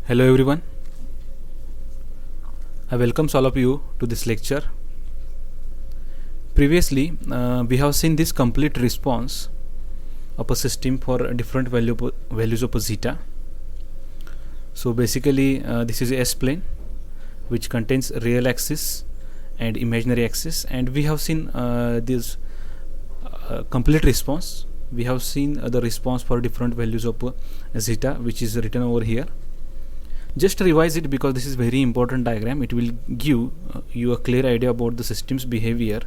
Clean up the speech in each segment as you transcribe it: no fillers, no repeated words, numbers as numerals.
Hello everyone, I welcome all of you to this lecture. Previously, we have seen this complete response of a system for different values of zeta. So basically, this is a S-plane which contains real axis and imaginary axis, and we have seen this complete response. We have seen the response for different values of zeta, which is written over here. Just revise it because this is very important diagram. It will give you a clear idea about the system's behavior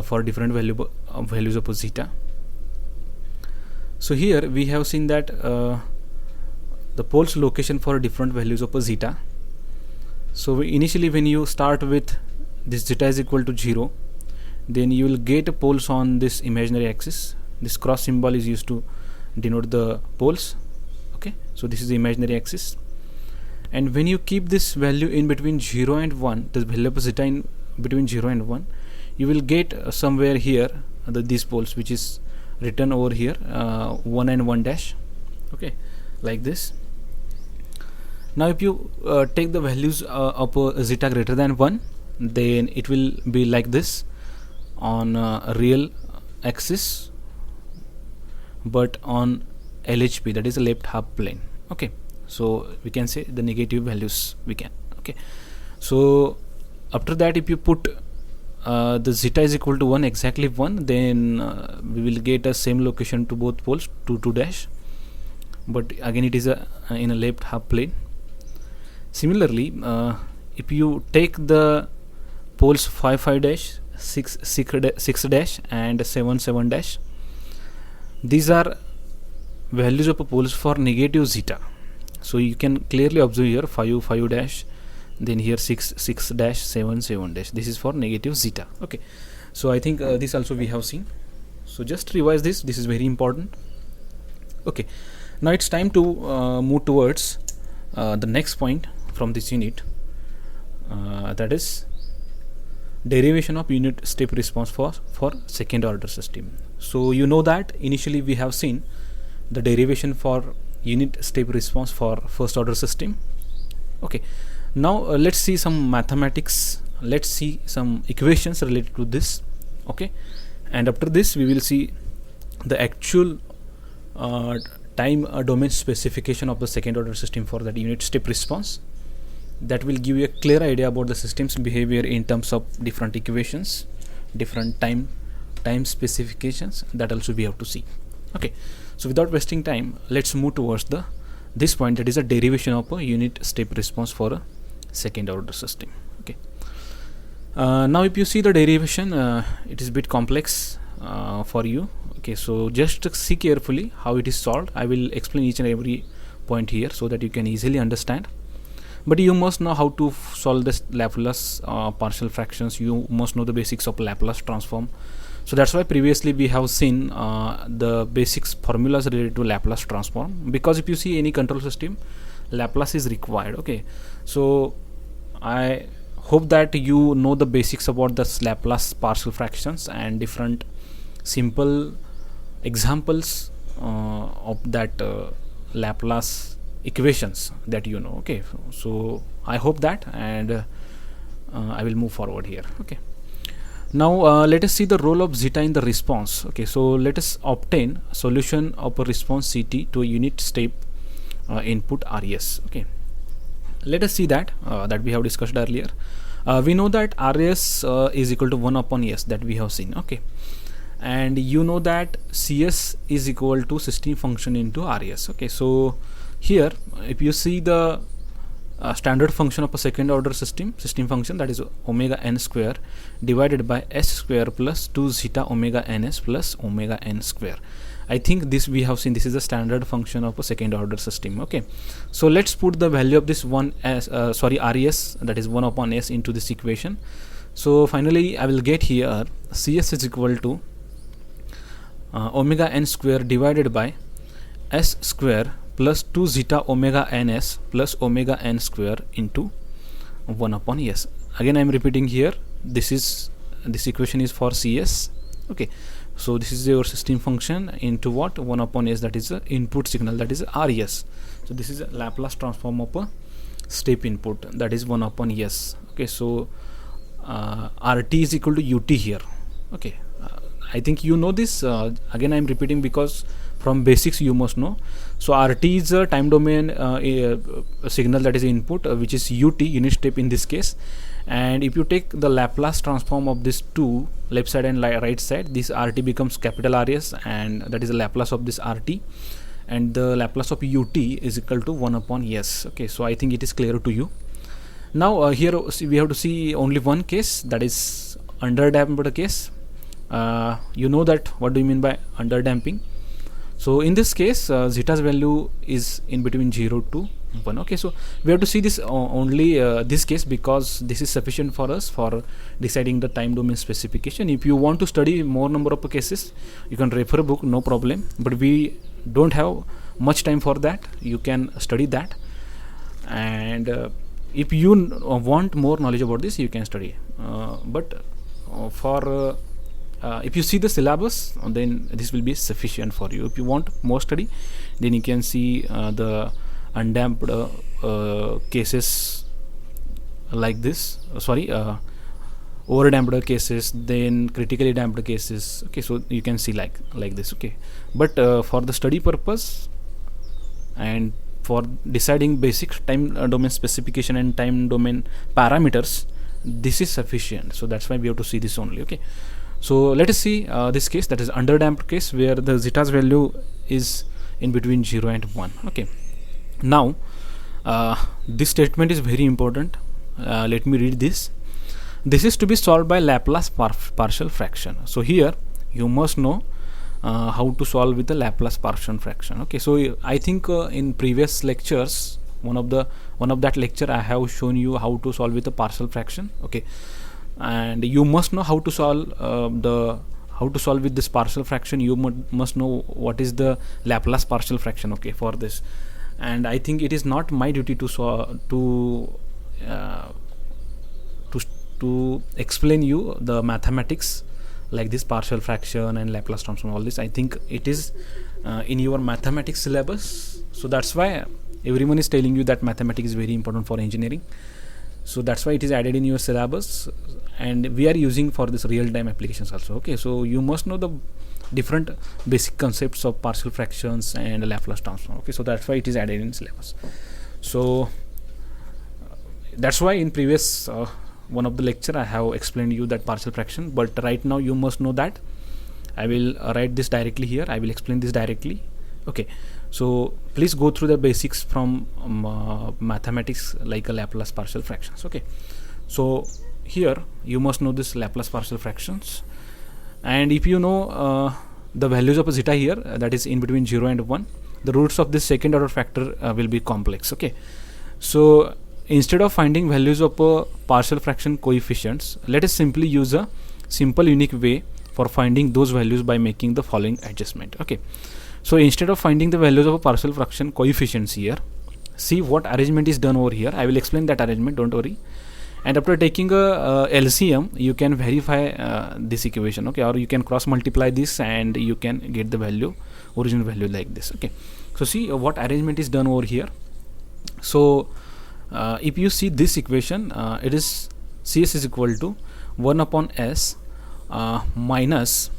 for different values of zeta. So here we have seen that the poles location for different values of zeta. So initially when you start with this zeta is equal to 0, then you will get poles on this imaginary axis. This cross symbol is used to denote the poles. Okay, so this is the imaginary axis. And when you keep this value in between 0 and 1, the value of zeta in between 0 and 1, you will get somewhere here these poles, which is written over here 1 and 1 dash. Okay, like this. Now if you take the values of zeta greater than 1, then it will be like this on real axis, but on LHP, that is a left half plane. Okay, so we can say the negative values we can. Okay, so after that, if you put the zeta is equal to 1, exactly 1, then we will get a same location to both poles, 2 dash, but again it is in a left half plane. Similarly, if you take the poles 5 dash, 6 dash and 7 dash, these are values of poles for negative zeta. So you can clearly observe here 5 dash, then here 6 dash, 7 dash. This is for negative zeta. Okay, so I think this also we have seen. So just revise this. This is very important. Okay, now it's time to move towards the next point from this unit. That is derivation of unit step response for second order system. So you know that initially we have seen the derivation for unit step response for first order system. Okay, now let's see some mathematics. Let's see some equations related to this. Okay, and after this we will see the actual time domain specification of the second order system for that unit step response. That will give you a clear idea about the system's behavior in terms of different equations, different time specifications. That also we have to see. Okay, so without wasting time, let's move towards this point, that is a derivation of a unit step response for a second order system. Okay, now if you see the derivation, it is a bit complex for you. Okay, so just see carefully how it is solved. I will explain each and every point here so that you can easily understand. But you must know how to solve this Laplace partial fractions. You must know the basics of Laplace transform. So that's why previously we have seen the basics formulas related to Laplace transform, because if you see any control system, Laplace is required. Okay, so I hope that you know the basics about the Laplace partial fractions and different simple examples of that Laplace equations that you know. Okay, so I hope that, and I will move forward here. Okay, now let us see the role of zeta in the response. Okay, so let us obtain a solution of a response CT to a unit step input RES. Okay, let us see that we have discussed earlier. We know that RES is equal to 1 upon S, that we have seen. Okay, and you know that CS is equal to system function into RES. Okay, so here if you see the standard function of a second order system function, that is omega n square divided by s square plus 2 zeta omega ns plus omega n square. I think this we have seen, this is the standard function of a second order system. Okay, so let's put the value of this RES, that is 1 upon s, into this equation. So finally I will get here CS is equal to omega n square divided by s square plus 2 zeta omega ns plus omega n square into 1 upon s. Again I am repeating here, this equation is for CS. Okay, so this is your system function into what, 1 upon s, that is the input signal, that is RES. So this is a Laplace transform of a step input, that is 1 upon s. Okay, so RT is equal to UT here. Okay, I think you know this. Again, I am repeating because from basics you must know. So RT is a time domain a signal, that is input, which is UT, unit step in this case. And if you take the Laplace transform of this two, left side and right side, this RT becomes capital RS, and that is the Laplace of this RT, and the Laplace of UT is equal to 1 upon s. Okay, so I think it is clear to you. Now here we have to see only one case, that is underdamped case. You know that what do you mean by underdamping. So in this case zeta's value is in between 0 to 1. Okay, so we have to see this only this case, because this is sufficient for us for deciding the time domain specification. If you want to study more number of cases, you can refer a book, no problem, but we don't have much time for that. You can study that, and if you want more knowledge about this, you can study, but for if you see the syllabus, then this will be sufficient for you. If you want more study, then you can see the undamped cases like this, overdamped cases, then critically damped cases. Okay, so you can see like this. Okay, but for the study purpose and for deciding basic time domain specification and time domain parameters, this is sufficient. So that's why we have to see this only. Okay, so let us see this case, that is underdamped case, where the zeta's value is in between 0 and 1. Okay, now this statement is very important. Let me read this. This is to be solved by Laplace partial fraction. So here you must know how to solve with the Laplace partial fraction. Okay, so I think in previous lectures, one of that lecture, I have shown you how to solve with the partial fraction. Okay, and you must know how to solve with this partial fraction. You must know what is the Laplace partial fraction. Okay, for this, and I think it is not my duty to explain you the mathematics like this partial fraction and Laplace transform, all this. I think it is in your mathematics syllabus, so that's why everyone is telling you that mathematics is very important for engineering. So that's why it is added in your syllabus, and we are using for this real-time applications also. Okay, so you must know the different basic concepts of partial fractions and Laplace transform. Okay, so that's why it is added in syllabus. So that's why in previous one of the lecture I have explained you that partial fraction, but right now you must know that. I will write this directly here. I will explain this directly. Okay, so please go through the basics from mathematics like a Laplace partial fractions. Okay, so here you must know this Laplace partial fractions, and if you know the values of a zeta here, that is in between 0 and 1, the roots of this second order factor will be complex. Okay, so instead of finding values of partial fraction coefficients, let us simply use a simple unique way for finding those values by making the following adjustment. Okay, so instead of finding the values of a partial fraction coefficients here, see what arrangement is done over here. I will explain that arrangement, don't worry. And after taking a LCM, you can verify this equation. Okay, or you can cross multiply this and you can get the value, original value like this. Okay, so see what arrangement is done over here. So if you see this equation, it is Cs is equal to 1 upon s minus,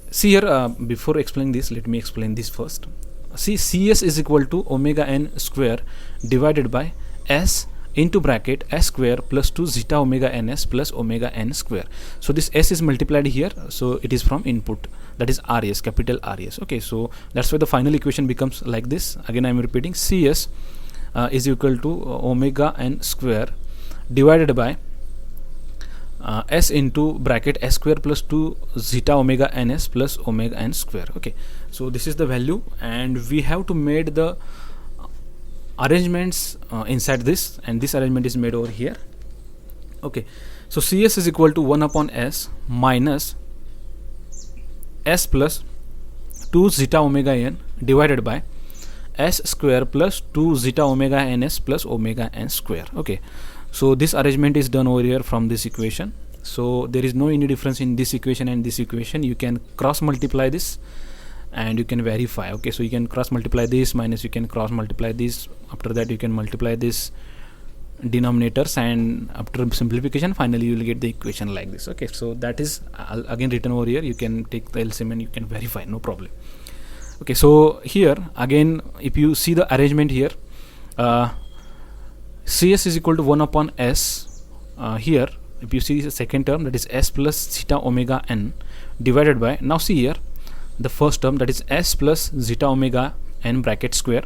see here, before explaining this, let me explain this first. See, Cs is equal to omega n square divided by s into bracket s square plus 2 zeta omega ns plus omega n square. So this s is multiplied here, so it is from input, that is Rs, capital Rs. Okay, so that's why the final equation becomes like this. Again I am repeating, Cs is equal to omega n square divided by s into bracket s square plus 2 zeta omega ns plus omega n square. Okay, so this is the value, and we have to made the arrangements inside this, and this arrangement is made over here. Okay, so Cs is equal to 1 upon s minus s plus 2 zeta omega n divided by s square plus 2 zeta omega ns plus omega n square. Okay, so this arrangement is done over here from this equation. So there is no any difference in this equation and this equation. You can cross multiply this and you can verify. Okay, so you can cross multiply this minus, you can cross multiply this, after that you can multiply this denominators, and after simplification finally you will get the equation like this. Okay, so that is again written over here. You can take the LCM and you can verify, no problem. Okay, so here again if you see the arrangement here, CS is equal to 1 upon S. Here if you see the second term, that is S plus zeta omega n divided by, now see here the first term, that is S plus zeta omega n bracket square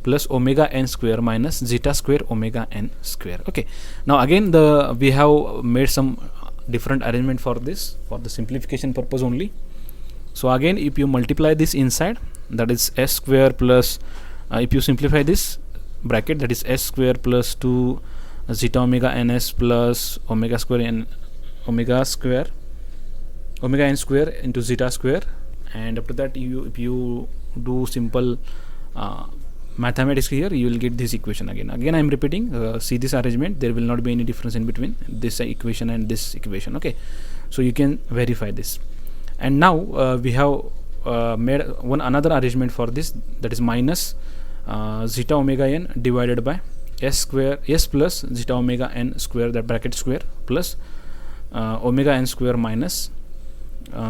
plus omega n square minus zeta square omega n square. Okay, now again we have made some different arrangement for this, for the simplification purpose only. So again if you multiply this inside, that is S square plus if you simplify this bracket, that is S square plus 2 zeta omega ns plus omega square n square into zeta square, and after that if you do simple mathematics here, you will get this equation again. I am repeating, see this arrangement, there will not be any difference in between this equation and this equation. Okay, so you can verify this. And now we have made another arrangement for this, that is minus zeta omega n divided by S plus zeta omega n square, that bracket square, plus omega n square minus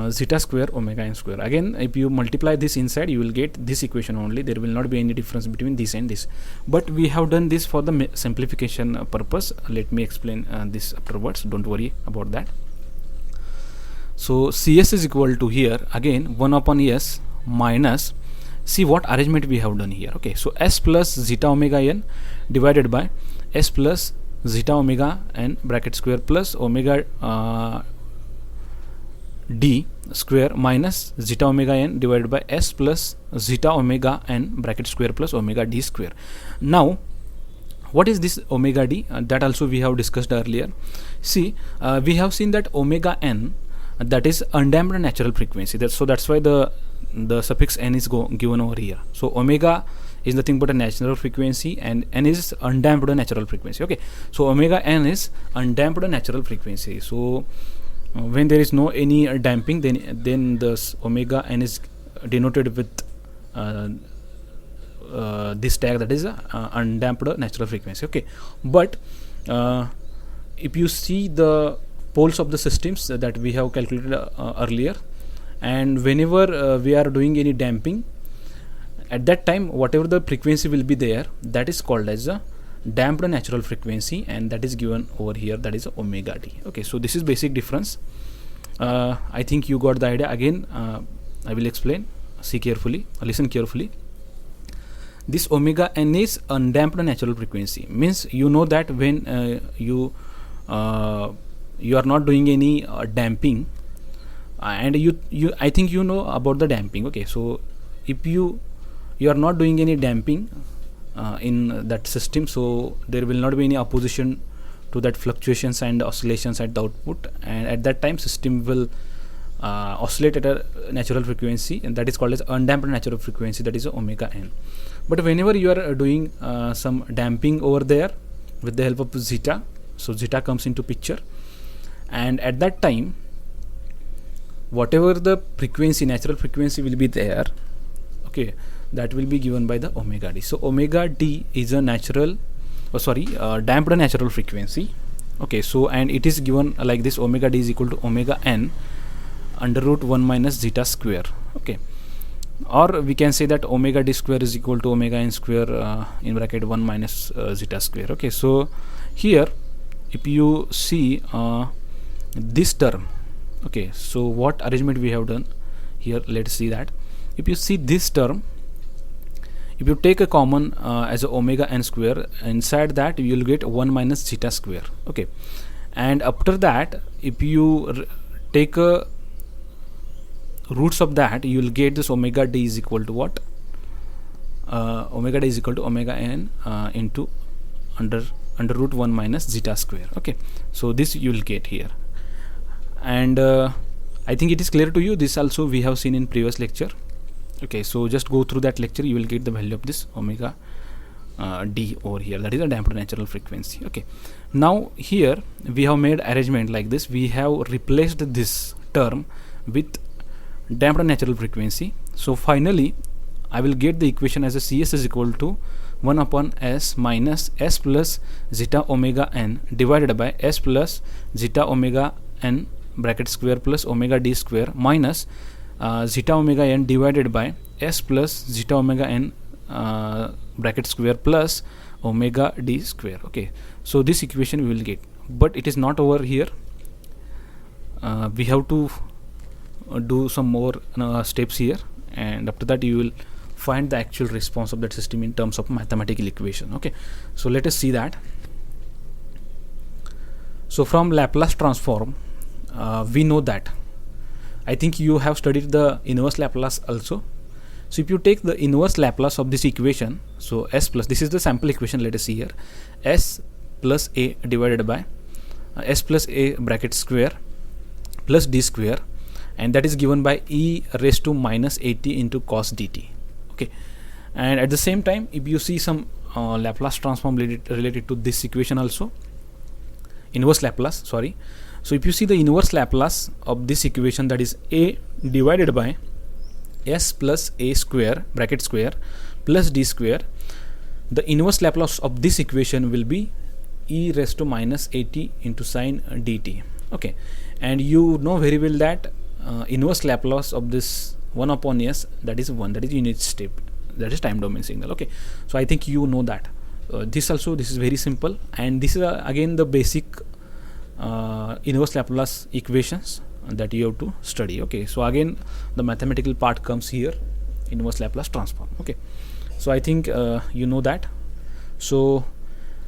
zeta square omega n square. Again if you multiply this inside, you will get this equation only. There will not be any difference between this and this, but we have done this for the simplification purpose. Let me explain this afterwards, don't worry about that. So CS is equal to here again 1 upon S minus, see what arrangement we have done here. Okay, so S plus zeta omega n divided by S plus zeta omega n bracket square plus omega d square minus zeta omega n divided by S plus zeta omega n bracket square plus omega d square. Now what is this omega d? That also we have discussed earlier. See, we have seen that omega n, that is undamped natural frequency. That's why the suffix n is given over here. So omega is nothing but a natural frequency and n is undamped natural frequency. Okay, so omega n is undamped natural frequency. So when there is no any damping, then the omega n is denoted with this tag, that is undamped natural frequency. Okay, but if you see the poles of the systems that we have calculated earlier, and whenever we are doing any damping, at that time whatever the frequency will be there, that is called as a damped natural frequency, and that is given over here, that is omega d. Okay, so this is basic difference. I think you got the idea. Again I will explain, see carefully, listen carefully. This omega n is undamped natural frequency, means you know that when you are not doing any damping, and you I think you know about the damping. Okay, so if you are not doing any damping in that system, so there will not be any opposition to that fluctuations and oscillations at the output, and at that time system will oscillate at a natural frequency, and that is called as undamped natural frequency, that is omega n. But whenever you are doing some damping over there with the help of zeta, so zeta comes into picture, and at that time whatever the frequency, natural frequency will be there, okay, that will be given by the omega d. So omega d is a natural, damped natural frequency. Okay, so and it is given like this: omega d is equal to omega n under root 1 minus zeta square. Okay, or we can say that omega d square is equal to omega n square in bracket 1 minus zeta square. Okay, so here if you see this term, okay, so what arrangement we have done here, let's see that. If you see this term, if you take a common as a omega n square, inside that you will get 1 minus zeta square. Okay, and after that if you take roots of that, you will get this omega d is equal to what? Omega d is equal to omega n into under root 1 minus zeta square. Okay, so this you will get here, and I think it is clear to you. This also we have seen in previous lecture. Okay, so just go through that lecture, you will get the value of this omega d over here, that is a damped natural frequency. Okay, now here we have made arrangement like this. We have replaced this term with damped natural frequency. So finally I will get the equation as a Cs is equal to 1 upon s minus s plus zeta omega n divided by s plus zeta omega n bracket square plus omega d square minus zeta omega n divided by s plus zeta omega n bracket square plus omega d square. Okay, so this equation we will get, but it is not over here. We have to do some more steps here, and after that you will find the actual response of that system in terms of mathematical equation. Okay, so let us see that. So from Laplace transform, we know that, I think you have studied the inverse Laplace also. So if you take the inverse Laplace of this equation, so s plus, this is the sample equation, let us see here, s plus a divided by s plus a bracket square plus d square, and that is given by e raised to minus at into cos dt. Okay, and at the same time if you see some Laplace transform related to this equation also, inverse Laplace, sorry. So if you see the inverse Laplace of this equation, that is a divided by s plus a square bracket square plus d square, the inverse Laplace of this equation will be e raised to minus at into sine dt. Okay, and you know very well that inverse Laplace of this 1 upon s, that is 1, that is unit step, that is time domain signal. Okay, so I think you know that. This is very simple, and this is again the basic inverse Laplace equations that you have to study. Okay, so again the mathematical part comes here, inverse Laplace transform. Okay, so I think you know that. So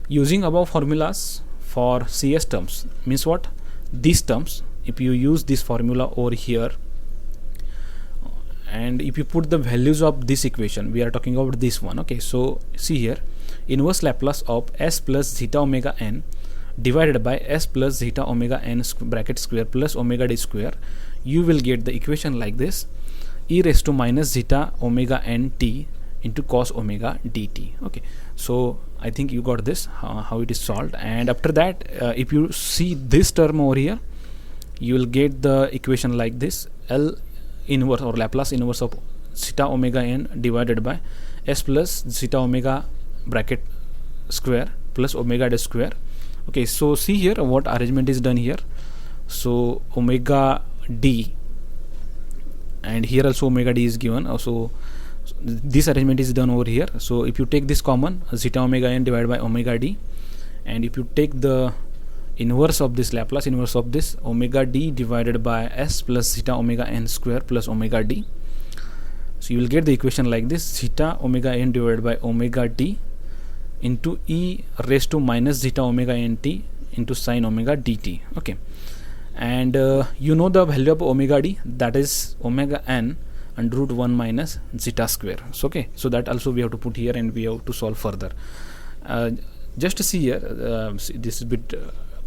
using above formulas for CS terms means what? These terms, if you use this formula over here, and if you put the values of this equation, we are talking about this one. Okay, so see here, inverse Laplace of s plus zeta omega n divided by s plus zeta omega n bracket square plus omega d square, you will get the equation like this, e raised to minus zeta omega n t into cos omega dt. Okay, so I think you got this, how it is solved. And after that, if you see this term over here, you will get the equation like this, L inverse or Laplace inverse of zeta omega n divided by s plus zeta omega bracket square plus omega d square. Okay, so see here what arrangement is done here. So omega d, and here also omega d is given. Also this arrangement is done over here. So if you take this common, zeta omega n divided by omega d, and if you take the inverse of this, Laplace inverse of this, omega d divided by s plus zeta omega n square plus omega d, so you will get the equation like this, zeta omega n divided by omega d into e raised to minus zeta omega n t into sine omega dt. Okay, and you know the value of omega d, that is omega n under root 1 minus zeta square. So okay, so that also we have to put here, and we have to solve further. Just to see here, see, this is a bit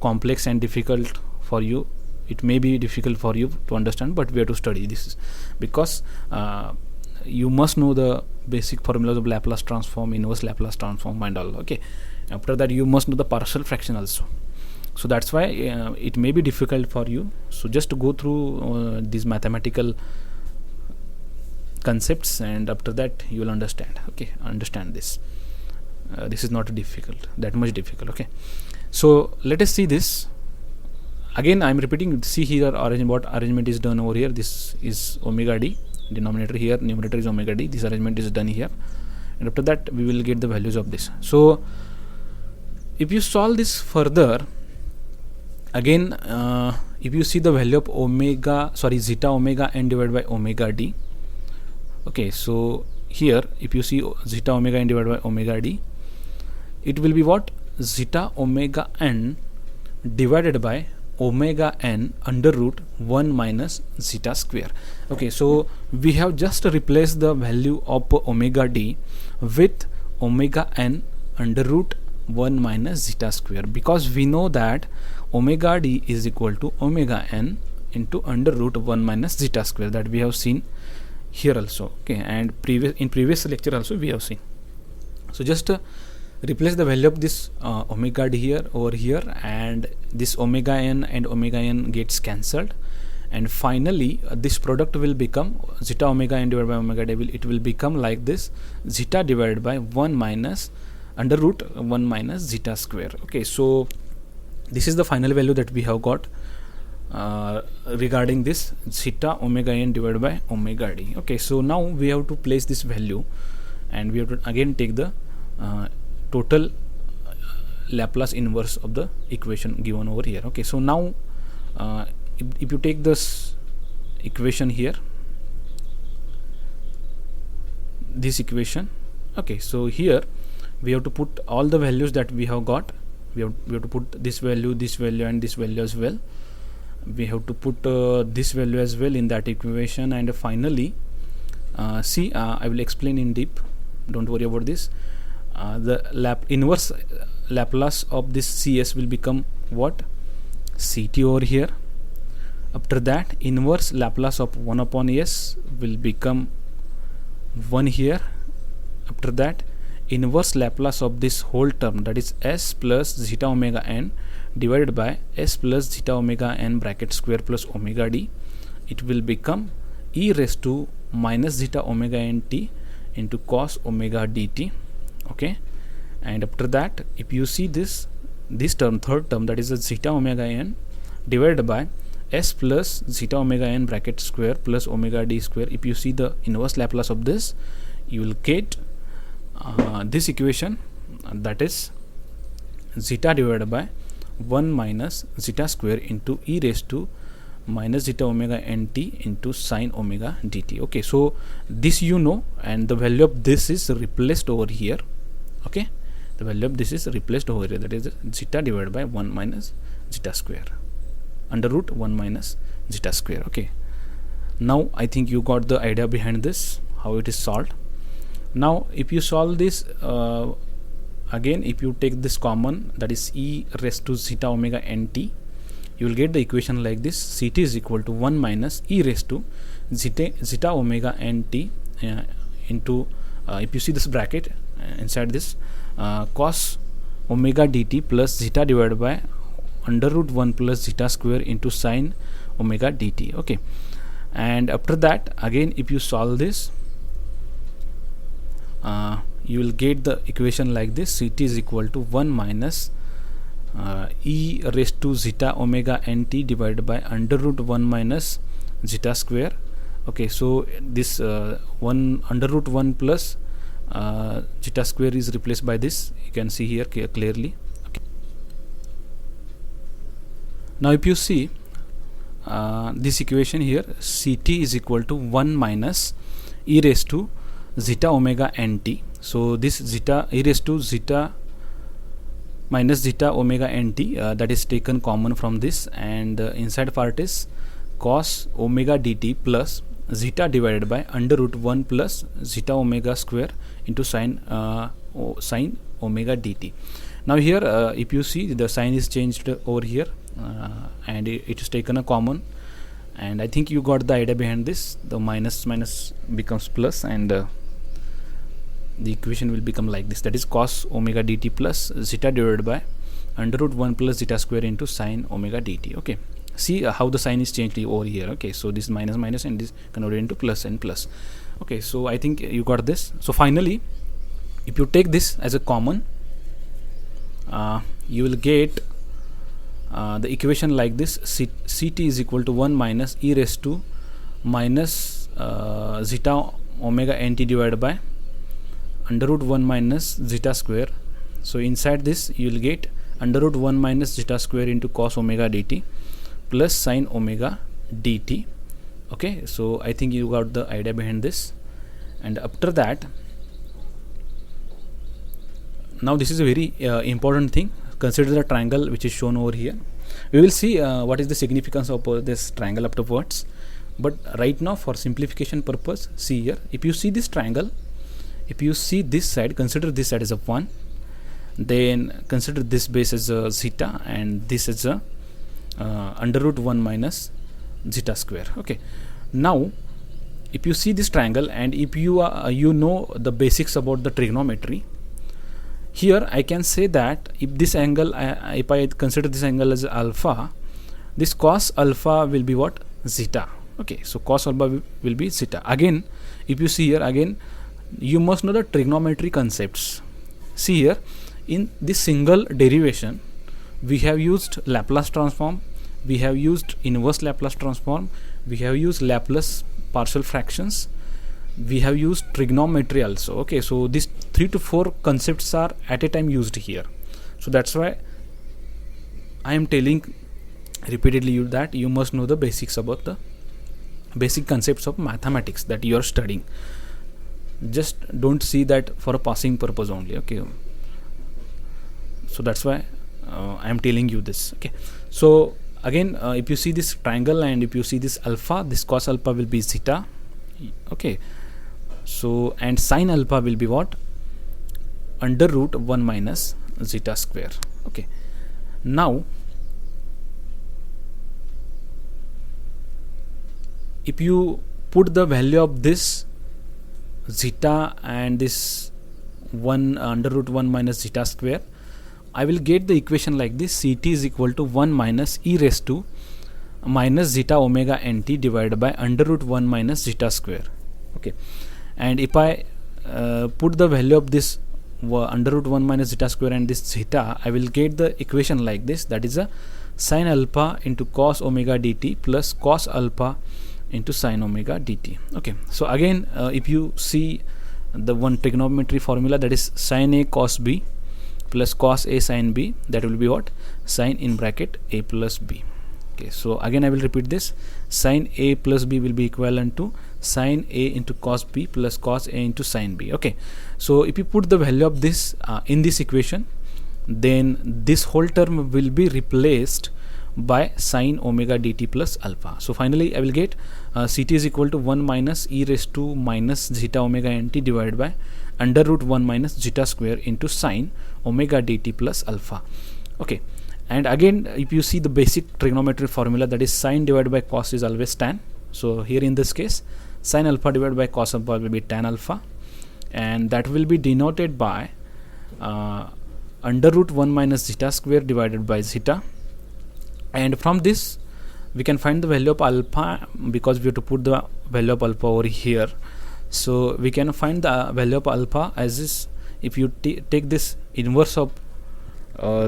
complex and difficult for you. It may be difficult for you to understand, but we have to study this because you must know the basic formulas of Laplace transform, inverse Laplace transform and all. Okay, after that you must know the partial fraction also. So that's why it may be difficult for you. So just to go through these mathematical concepts, and after that you will understand. Okay, understand this. This is not difficult, that much difficult. Okay, so let us see this again. I am repeating. See here, what arrangement is done over here. This is omega d, denominator here, numerator is omega d. This arrangement is done here, and after that we will get the values of this. So if you solve this further, again if you see the value of zeta omega n divided by omega d. Okay, so here if you see zeta omega n divided by omega d, it will be what? Zeta omega n divided by omega n under root 1 minus zeta square. Okay, so we have just replaced the value of omega d with omega n under root 1 minus zeta square, because we know that omega d is equal to omega n into under root 1 minus zeta square, that we have seen here also. Okay, and in previous lecture also we have seen. So just replace the value of this omega d here over here, and this omega n and omega n gets cancelled, and finally this product will become zeta omega n divided by omega d. It will become like this, zeta divided by 1 minus under root 1 minus zeta square. Okay, so this is the final value that we have got regarding this zeta omega n divided by omega d. Okay, so now we have to place this value, and we have to again take the total Laplace inverse of the equation given over here. Okay, so now if you take this equation here, this equation, okay, so here we have to put all the values that we have got. We have to put this value, and this value as well. We have to put this value as well in that equation, and finally I will explain in deep, don't worry about this. The inverse Laplace of this CS will become what? Ct over here. After that, inverse Laplace of 1 upon s will become 1 here. After that, inverse Laplace of this whole term, that is s plus zeta omega n divided by s plus zeta omega n bracket square plus omega d, it will become e raised to minus zeta omega n t into cos omega dt. Okay, and after that, if you see this term, third term, that is a zeta omega n divided by s plus zeta omega n bracket square plus omega d square, if you see the inverse Laplace of this, you will get this equation, that is zeta divided by 1 minus zeta square into e raised to minus zeta omega nt into sine omega dt. Okay, so this you know, and the value of this is replaced over here. Okay, the value of this is replaced over here, that is zeta divided by 1 minus zeta square under root 1 minus zeta square. Okay, now I think you got the idea behind this, how it is solved. Now if you solve this again, if you take this common, that is e raised to zeta omega nt, you will get the equation like this: Ct is equal to 1 minus e raised to zeta omega nt into if you see this bracket inside this cos omega dt plus zeta divided by under root 1 plus zeta square into sine omega dt. Okay, and after that, again if you solve this, you will get the equation like this: Ct is equal to 1 minus e raised to zeta omega nt divided by under root 1 minus zeta square. Okay, so this 1 under root 1 plus zeta square is replaced by this, you can see here clearly. Okay. Now if you see this equation here, Ct is equal to 1 minus e raised to zeta omega nt. So this zeta e raised to zeta minus zeta omega nt, that is taken common from this, and inside part is cos omega dt plus zeta divided by under root 1 plus zeta omega square into sine omega dt. Now here if you see, the sign is changed over here, and it is taken a common, and I think you got the idea behind this. The minus becomes plus, and the equation will become like this, that is cos omega dt plus zeta divided by under root 1 plus zeta square into sine omega dt. Okay, see how the sign is changed over here. Okay, so this minus and this converted into plus and plus. Okay, so I think you got this. So finally, if you take this as a common, you will get the equation like this: Ct is equal to 1 minus e raised to minus zeta omega nt divided by under root 1 minus zeta square. So inside this you will get under root 1 minus zeta square into cos omega dt plus sine omega dt. Okay, so I think you got the idea behind this. And after that, now this is a very important thing. Consider the triangle which is shown over here. We will see what is the significance of this triangle afterwards, but right now for simplification purpose, see here, if you see this triangle, if you see this side, consider this side as a 1, then consider this base as a zeta and this as a under root 1 minus zeta square. Okay, now if you see this triangle, and if you you know the basics about the trigonometry, here I can say that if this angle, if I consider this angle as alpha, this cos alpha will be what? zeta. Okay, so cos alpha will be zeta. Again, if you see here, again you must know the trigonometry concepts. See here, in this single derivation we have used Laplace transform, we have used inverse Laplace transform, we have used Laplace partial fractions, we have used trigonometry also. Okay, so these 3 to 4 concepts are at a time used here. So that's why I am telling repeatedly you that you must know the basics about the basic concepts of mathematics that you are studying. Just don't see that for a passing purpose only. Okay, so that's why I am telling you this. Okay, so again, if you see this triangle and if you see this alpha, this cos alpha will be zeta. Okay, so and sin alpha will be what? Under root 1 minus zeta square. Okay, now if you put the value of this zeta and this 1 under root 1 minus zeta square, I will get the equation like this: Ct is equal to 1 minus e raised to minus zeta omega nt divided by under root 1 minus zeta square. Okay, and if I put the value of this under root 1 minus zeta square and this zeta, I will get the equation like this, that is a sin alpha into cos omega dt plus cos alpha into sin omega dt. Okay, so again, if you see the one trigonometry formula, that is sin a cos b plus cos a sin b, that will be what? Sin in bracket a plus b. Okay, so again I will repeat this: sin a plus b will be equivalent to sin a into cos b plus cos a into sin b. Okay, so if you put the value of this in this equation, then this whole term will be replaced by sin omega dt plus alpha. So finally I will get Ct is equal to 1 minus e raised to minus zeta omega nt divided by under root 1 minus zeta square into sin omega dt plus alpha. Okay, and again if you see the basic trigonometry formula, that is sin divided by cos is always tan. So here in this case, sin alpha divided by cos alpha will be tan alpha, and that will be denoted by under root 1 minus zeta square divided by zeta. And from this we can find the value of alpha, because we have to put the value of alpha over here. So we can find the value of alpha as this: if you take this inverse of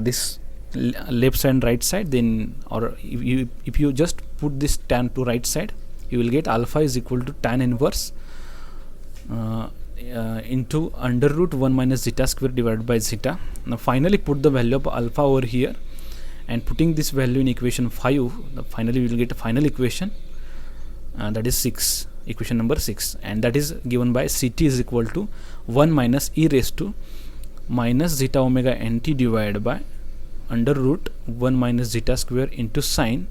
this left side and right side, then, or if you just put this tan to right side, you will get alpha is equal to tan inverse into under root 1 minus zeta square divided by zeta. Now finally put the value of alpha over here, and putting this value in equation 5, finally we will get a final equation, that is 6, equation number 6, and that is given by Ct is equal to 1 minus e raised to minus zeta omega nt divided by under root 1 minus zeta square into sin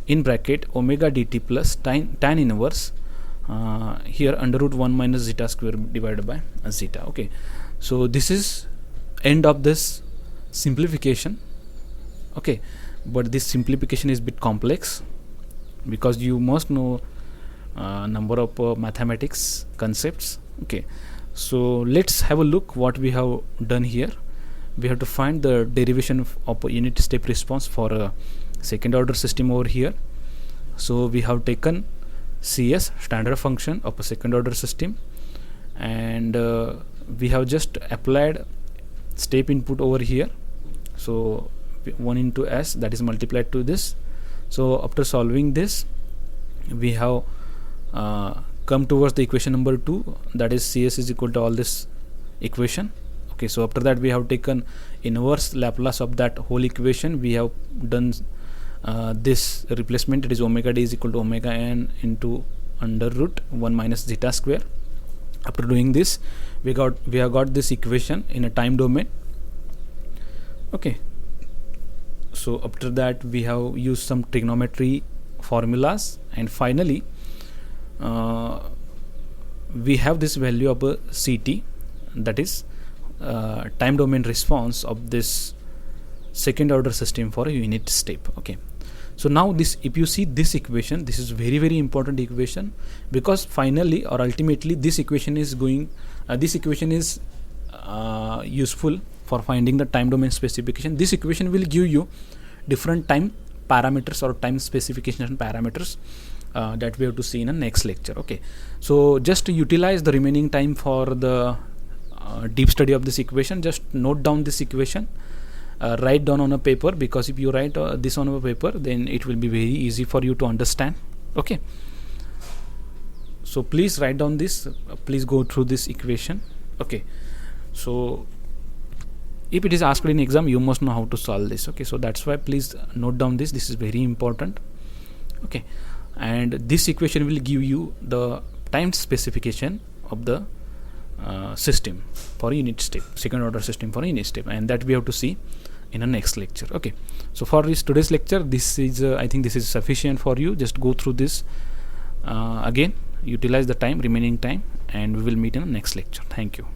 in bracket omega dt plus tan inverse here under root 1 minus zeta square divided by zeta. Okay, so this is end of this simplification. Okay, but this simplification is a bit complex, because you must know number of mathematics concepts. Okay, so let's have a look what we have done here. We have to find the derivation of a unit step response for a second order system over here. So we have taken CS, standard function of a second order system, and we have just applied step input over here. So 1 into s, that is multiplied to this. So after solving this, we have come towards the equation number 2, that is CS is equal to all this equation. Okay, so after that we have taken inverse Laplace of that whole equation. We have done this replacement, it is omega d is equal to omega n into under root 1 minus zeta square. After doing this, we have got this equation in a time domain. Okay, so after that we have used some trigonometry formulas, and finally we have this value of a Ct, that is time domain response of this second order system for a unit step. Okay, so now this, if you see this equation, this is very very important equation, because finally or ultimately this equation is useful for finding the time domain specification. This equation will give you different time parameters or time specification parameters, that we have to see in a next lecture. Okay, so just to utilize the remaining time for the deep study of this equation, just note down this equation, write down on a paper, because if you write this on a paper, then it will be very easy for you to understand. Okay, so please write down this, please go through this equation. Okay, so if it is asked in exam, you must know how to solve this. Okay, so that's why please note down this is very important. Okay, and this equation will give you the time specification of the system for unit step, second order system for unit step, and that we have to see in a next lecture. Okay, so for this today's lecture, this is I think this is sufficient for you. Just go through this again, utilize the time, remaining time, and we will meet in the next lecture. Thank you.